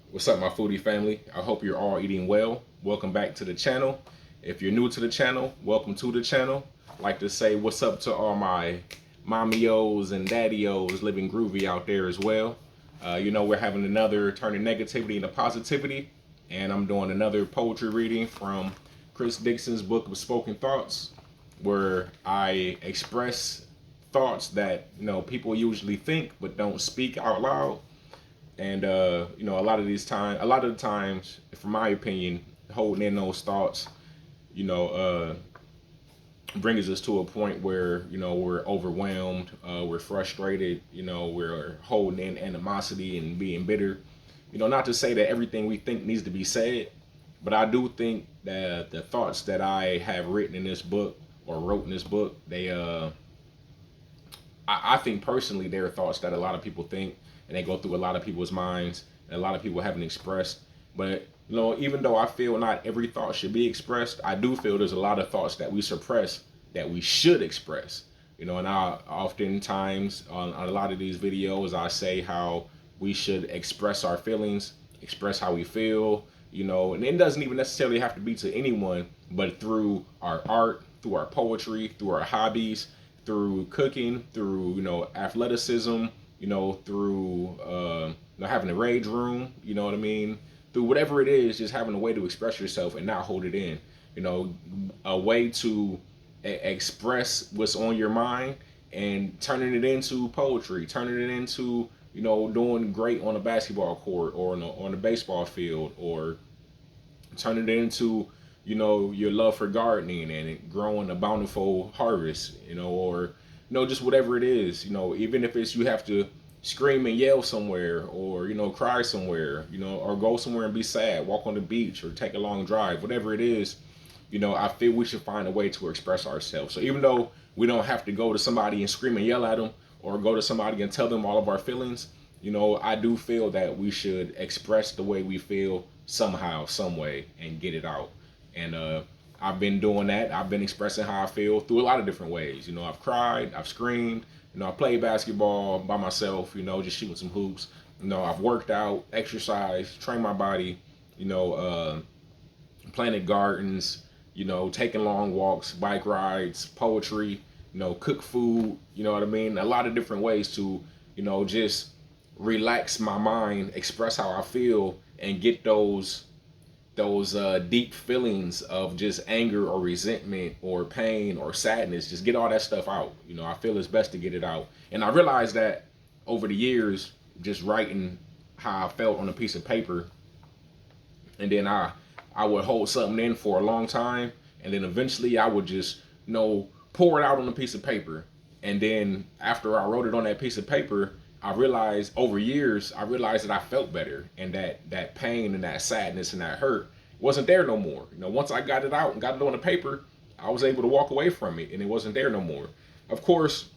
What's up, my foodie family? I hope you're all eating well. Welcome back to the channel. If you're new to the channel, welcome to the channel. I'd like to say what's up to all my mommy-os and daddy-os living groovy out there as well. We're having another turning negativity into positivity, and I'm doing another poetry reading from Chris Dixon's book of Spoken Thoughts, where I express thoughts that people usually think but don't speak out loud. And a lot of the times, from my opinion, holding in those thoughts, you know, uh, brings us to a point where we're overwhelmed, we're frustrated, we're holding in animosity and being bitter. Not to say that everything we think needs to be said, but I do think that the thoughts that I have written in this book or wrote in this book, I think personally they're thoughts that a lot of people think, and they go through a lot of people's minds, and a lot of people haven't expressed. But even though I feel not every thought should be expressed, I do feel there's a lot of thoughts that we suppress that we should express. And I oftentimes on a lot of these videos I say how we should express our feelings, express how we feel. And it doesn't even necessarily have to be to anyone, but through our art, through our poetry, through our hobbies, through cooking, through athleticism, through having a rage room, what I mean, through whatever it is, just having a way to express yourself and not hold it in, a way to express what's on your mind and turning it into poetry, turning it into doing great on a basketball court or on a baseball field, or turning it into your love for gardening and it growing a bountiful harvest, or just whatever it is, even if it's you have to scream and yell somewhere, or cry somewhere, or go somewhere and be sad, walk on the beach or take a long drive, whatever it is. I feel we should find a way to express ourselves. So even though we don't have to go to somebody and scream and yell at them, or go to somebody and tell them all of our feelings, I do feel that we should express the way we feel somehow, some way, and get it out. And I've been doing that. I've been expressing how I feel through a lot of different ways. I've cried, I've screamed, I played basketball by myself, just shooting some hoops. I've worked out, exercised, trained my body, you know, uh, planted gardens, taking long walks, bike rides, poetry, cook food, what I mean? A lot of different ways to, just relax my mind, express how I feel, and get those deep feelings of just anger or resentment or pain or sadness. Just get all that stuff out. I feel it's best to get it out. And I realized that over the years, just writing how I felt on a piece of paper, and then I would hold something in for a long time, and then eventually I would just pour it out on a piece of paper. And then after I wrote it on that piece of paper, I realized over years I realized that I felt better, and that pain and that sadness and that hurt wasn't there no more. Once I got it out and got it on the paper, I was able to walk away from it, and it wasn't there no more. Of course,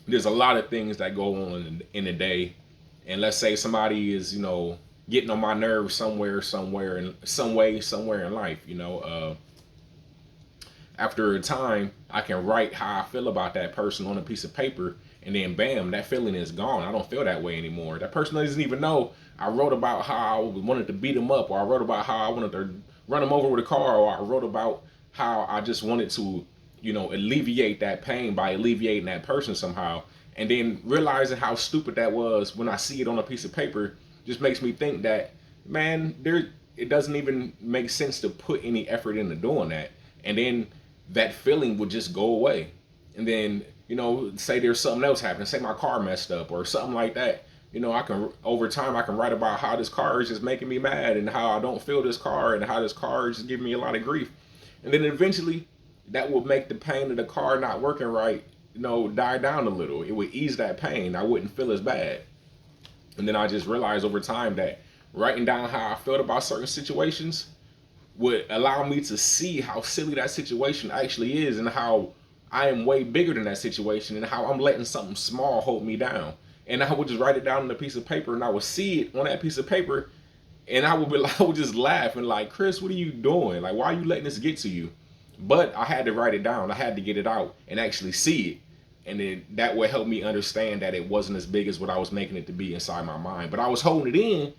there's a lot of things that go on in a day, and let's say somebody is getting on my nerves somewhere in some way somewhere in life. After a time, I can write how I feel about that person on a piece of paper, and then bam, that feeling is gone. I don't feel that way anymore. That person doesn't even know I wrote about how I wanted to beat him up, or I wrote about how I wanted to run him over with a car, or I wrote about how I just wanted to alleviate that pain by alleviating that person somehow. And then realizing how stupid that was when I see it on a piece of paper just makes me think that, man, it doesn't even make sense to put any effort into doing that. And then that feeling would just go away. And then, say there's something else happening, say my car messed up or something like that. I can, over time, I can write about how this car is just making me mad, and how I don't feel this car, and how this car is just giving me a lot of grief. And then eventually that will make the pain of the car not working right, die down a little. It would ease that pain. I wouldn't feel as bad. And then I just realized over time that writing down how I felt about certain situations would allow me to see how silly that situation actually is, and how I am way bigger than that situation, and how I'm letting something small hold me down. And I would just write it down on a piece of paper, and I would see it on that piece of paper, and I would just laugh and like, Chris, what are you doing? Like, why are you letting this get to you? But I had to write it down. I had to get it out and actually see it. And then that would help me understand that it wasn't as big as what I was making it to be inside my mind. But I was holding it in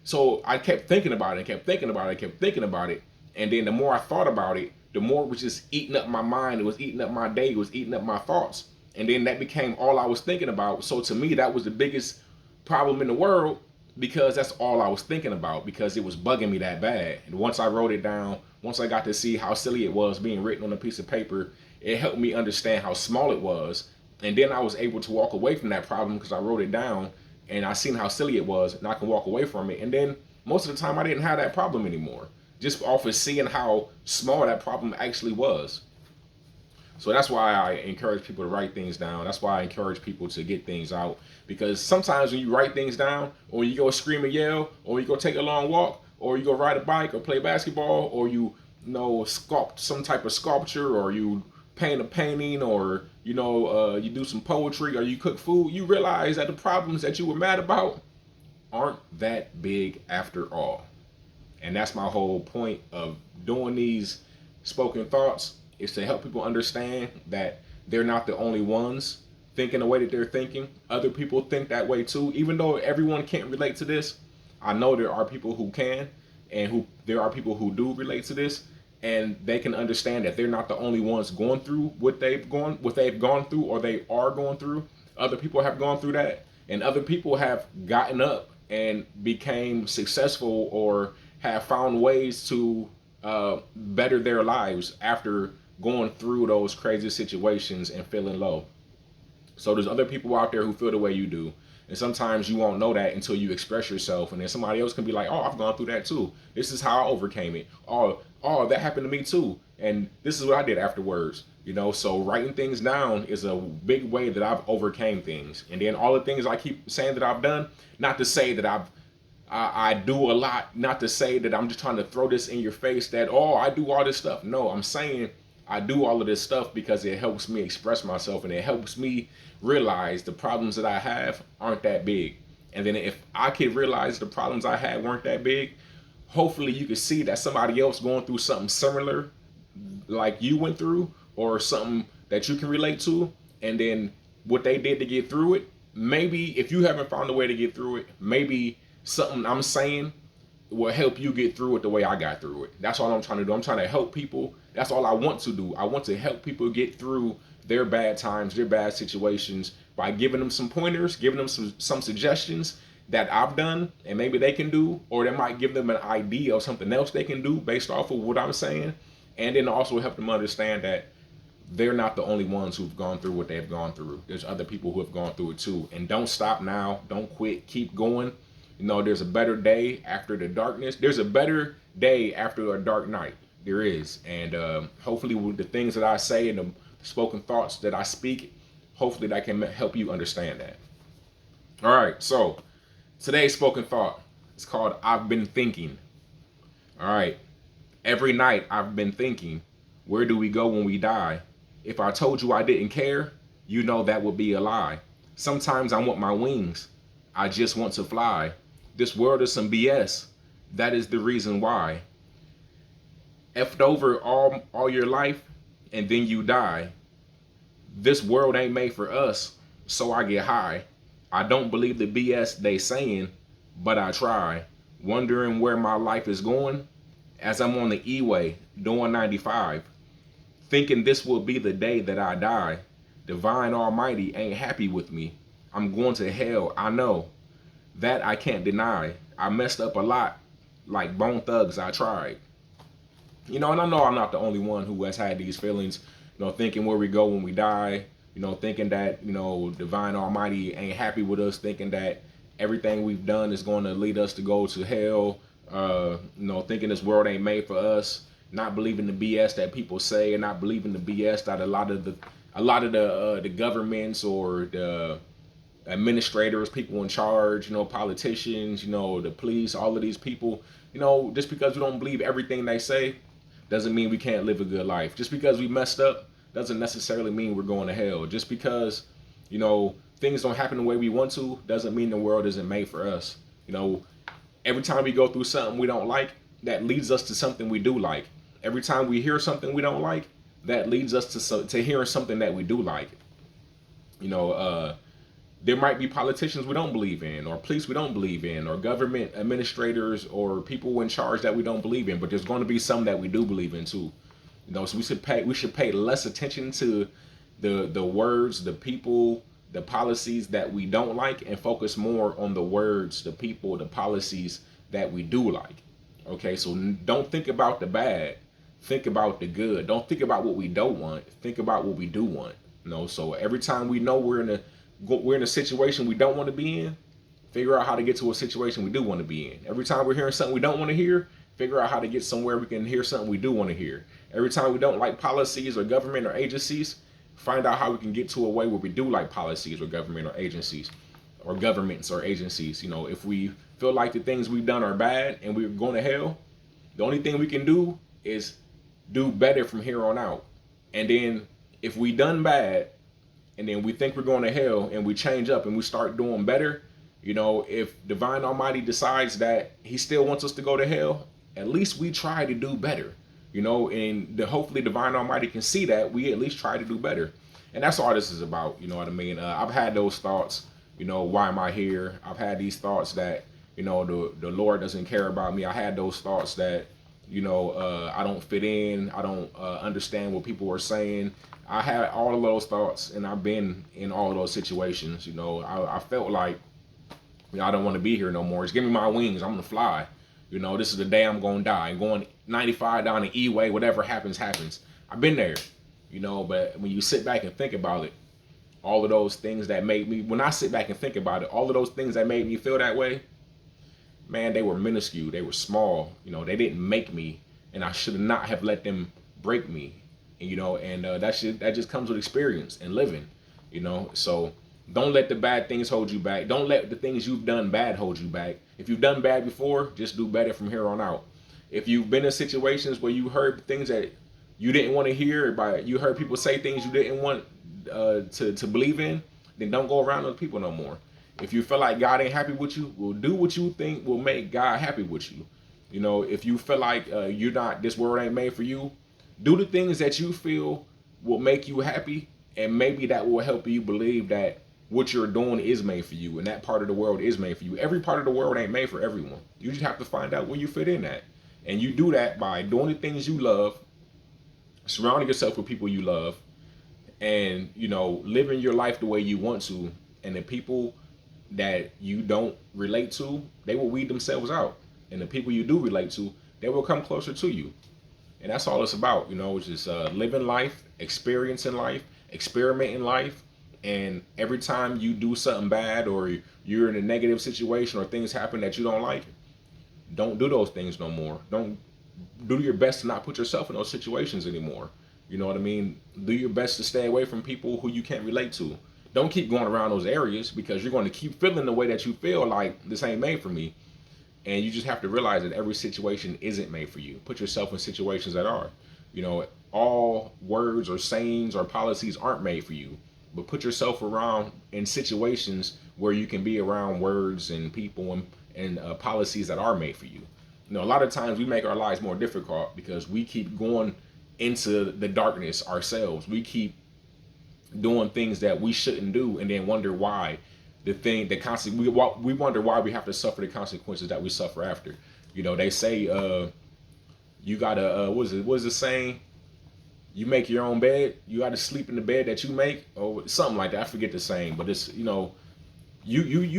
So I kept thinking about it, kept thinking about it, kept thinking about it. And then the more I thought about it, the more it was just eating up my mind. It was eating up my day. It was eating up my thoughts. And then that became all I was thinking about. So to me, that was the biggest problem in the world, because that's all I was thinking about, because it was bugging me that bad. And once I wrote it down, once I got to see how silly it was being written on a piece of paper, it helped me understand how small it was. And then I was able to walk away from that problem because I wrote it down and I seen how silly it was, and I can walk away from it. And then most of the time I didn't have that problem anymore, just off of seeing how small that problem actually was. So that's why I encourage people to write things down. That's why I encourage people to get things out. Because sometimes when you write things down, or you go scream and yell, or you go take a long walk, or you go ride a bike, or play basketball, or you know, sculpt some type of sculpture, or you paint a painting, or you do some poetry, or you cook food, you realize that the problems that you were mad about aren't that big after all. And that's my whole point of doing these spoken thoughts, is to help people understand that they're not the only ones thinking the way that they're thinking. Other people think that way too. Even though everyone can't relate to this, I know there are people who can, and there are people who do relate to this, and they can understand that they're not the only ones going through what they've gone through, or they are going through. Other people have gone through that, and other people have gotten up and became successful, or have found ways to better their lives after going through those crazy situations and feeling low. So there's other people out there who feel the way you do. And sometimes you won't know that until you express yourself. And then somebody else can be like, oh, I've gone through that too. This is how I overcame it. Oh, that happened to me too. And this is what I did afterwards. So writing things down is a big way that I've overcame things. And then all the things I keep saying that I've done, not to say that I do a lot, not to say that I'm just trying to throw this in your face that, oh, I do all this stuff. No, I'm saying I do all of this stuff because it helps me express myself, and it helps me realize the problems that I have aren't that big. And then if I could realize the problems I had weren't that big, hopefully you could see that somebody else going through something similar like you went through, or something that you can relate to, and then what they did to get through it. Maybe if you haven't found a way to get through it, maybe something I'm saying will help you get through it the way I got through it. That's all I'm trying to do. I'm trying to help people. That's all I want to do. I want to help people get through their bad times, their bad situations, by giving them some pointers, giving them some suggestions that I've done and maybe they can do, or that might give them an idea of something else they can do based off of what I'm saying. And then also help them understand that they're not the only ones who've gone through what they've gone through. There's other people who have gone through it too. And don't stop now. Don't quit. Keep going. There's a better day after the darkness. There's a better day after a dark night. There is. And hopefully with the things that I say and the spoken thoughts that I speak, hopefully that can help you understand that. All right. So today's spoken thought is called I've Been Thinking. All right. Every night I've been thinking, where do we go when we die? If I told you I didn't care, you know that would be a lie. Sometimes I want my wings. I just want to fly. This world is some BS. That is the reason why. Effed over all your life and then you die. This world ain't made for us, so I get high. I don't believe the BS they saying, but I try. Wondering where my life is going as I'm on the E-way doing 95. Thinking this will be the day that I die. Divine Almighty ain't happy with me. I'm going to hell, I know. That I can't deny. I messed up a lot. Like Bone Thugs, I tried. And I know I'm not the only one who has had these feelings, thinking where we go when we die, thinking that, Divine Almighty ain't happy with us, thinking that everything we've done is going to lead us to go to hell, thinking this world ain't made for us, not believing the BS that people say, and not believing the BS that a lot of the governments or the administrators, people in charge, politicians, the police, all of these people, just because we don't believe everything they say doesn't mean we can't live a good life. Just because we messed up doesn't necessarily mean we're going to hell. Just because, things don't happen the way we want to doesn't mean the world isn't made for us. Every time we go through something we don't like, that leads us to something we do like. Every time we hear something we don't like, that leads us to hearing something that we do like. There might be politicians we don't believe in, or police we don't believe in, or government administrators, or people in charge that we don't believe in. But there's going to be some that we do believe in too. So we should pay less attention to the words, the people, the policies that we don't like, and focus more on the words, the people, the policies that we do like. Okay, so don't think about the bad. Think about the good. Don't think about what we don't want. Think about what we do want. So every time we know we're in a situation we don't want to be in, figure out how to get to a situation we do want to be in. Every time we're hearing something we don't want to hear, figure out how to get somewhere we can hear something we do want to hear. Every time we don't like policies or government or agencies, find out how we can get to a way where we do like policies or government or agencies or governments or agencies. If we feel like the things we've done are bad and we're going to hell, the only thing we can do is do better from here on out. And then if we done bad and then we think we're going to hell and we change up and we start doing better, if Divine Almighty decides that he still wants us to go to hell, at least we try to do better. And hopefully Divine Almighty can see that we at least try to do better. And that's all this is about. You know what I mean? I've had those thoughts, why am I here? I've had these thoughts that, the Lord doesn't care about me. I had those thoughts that, I don't fit in. I don't understand what people are saying. I had all of those thoughts, and I've been in all of those situations. I felt like, I don't want to be here no more. Just give me my wings. I'm going to fly. This is the day I'm going to die. Going 95 down the E-way, whatever happens, happens. I've been there, but when you sit back and think about it, all of those things that made me, when I sit back and think about it, all of those things that made me feel that way, man, they were minuscule. They were small. They didn't make me, and I should not have let them break me. And that just comes with experience and living. So don't let the bad things hold you back. Don't let the things you've done bad hold you back. If you've done bad before, just do better from here on out. If you've been in situations where you heard things that you didn't want to hear, you heard people say things you didn't want to believe in, then don't go around those people no more. If you feel like God ain't happy with you, well, do what you think will make God happy with you. If you feel like this world ain't made for you, do the things that you feel will make you happy, and maybe that will help you believe that what you're doing is made for you, and that part of the world is made for you. Every part of the world ain't made for everyone. You just have to find out where you fit in at. And you do that by doing the things you love, surrounding yourself with people you love, and living your life the way you want to. And the people that you don't relate to, they will weed themselves out. And the people you do relate to, they will come closer to you. And that's all it's about, it's just living life, experiencing life, experimenting life. And every time you do something bad, or you're in a negative situation, or things happen that you don't like, don't do those things no more. Don't do your best to not put yourself in those situations anymore. You know what I mean? Do your best to stay away from people who you can't relate to. Don't keep going around those areas, because you're going to keep feeling the way that you feel like this ain't made for me. And you just have to realize that every situation isn't made for you. Put yourself in situations that are. All words or sayings or policies aren't made for you. But put yourself around in situations where you can be around words and people and policies that are made for you. A lot of times we make our lives more difficult because we keep going into the darkness ourselves. We keep doing things that we shouldn't do, and then wonder why we wonder why we have to suffer the consequences that we suffer after. They say you gotta what is it saying? You make your own bed. You got to sleep in the bed that you make, or something like that. I forget the saying, but it's you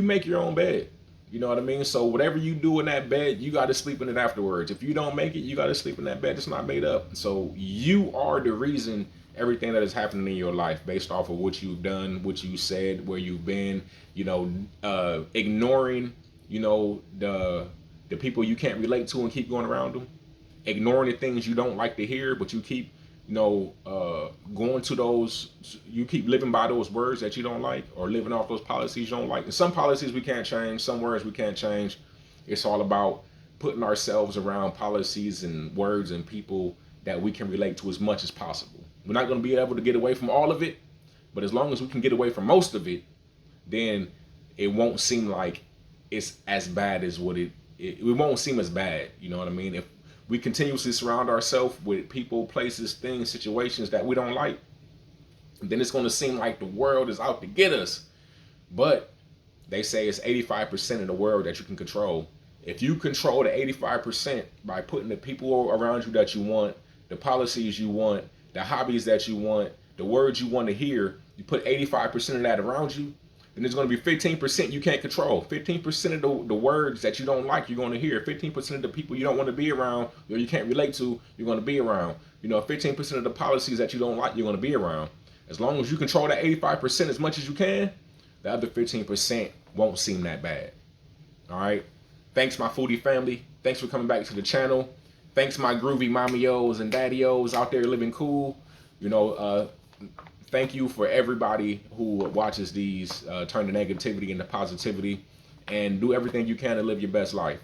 make your own bed. You know what I mean? So whatever you do in that bed, you got to sleep in it afterwards. If you don't make it, you got to sleep in that bed that's not made up. So you are the reason everything that is happening in your life, based off of what you've done, what you said, where you've been. Ignoring the people you can't relate to and keep going around them. Ignoring the things you don't like to hear, but you keep going to those, you keep living by those words that you don't like, or living off those policies you don't like. And some policies we can't change, some words we can't change. It's all about putting ourselves around policies and words and people that we can relate to as much as possible. We're not going to be able to get away from all of it, but as long as we can get away from most of it, then it won't seem like it's as bad as it won't seem as bad. You know what I mean? If we continuously surround ourselves with people, places, things, situations that we don't like, then it's going to seem like the world is out to get us. But they say it's 85% of the world that you can control. If you control the 85% by putting the people around you that you want, the policies you want, the hobbies that you want, the words you want to hear, you put 85% of that around you, then there's going to be 15% you can't control. 15% of the words that you don't like, you're going to hear. 15% of the people you don't want to be around or you can't relate to, you're going to be around. 15% of the policies that you don't like, you're going to be around. As long as you control that 85% as much as you can, the other 15% won't seem that bad. All right. Thanks, my foodie family. Thanks for coming back to the channel. Thanks, my groovy mommy-os and daddy-os out there living cool. Thank you for everybody who watches these. Turn the negativity into positivity and do everything you can to live your best life.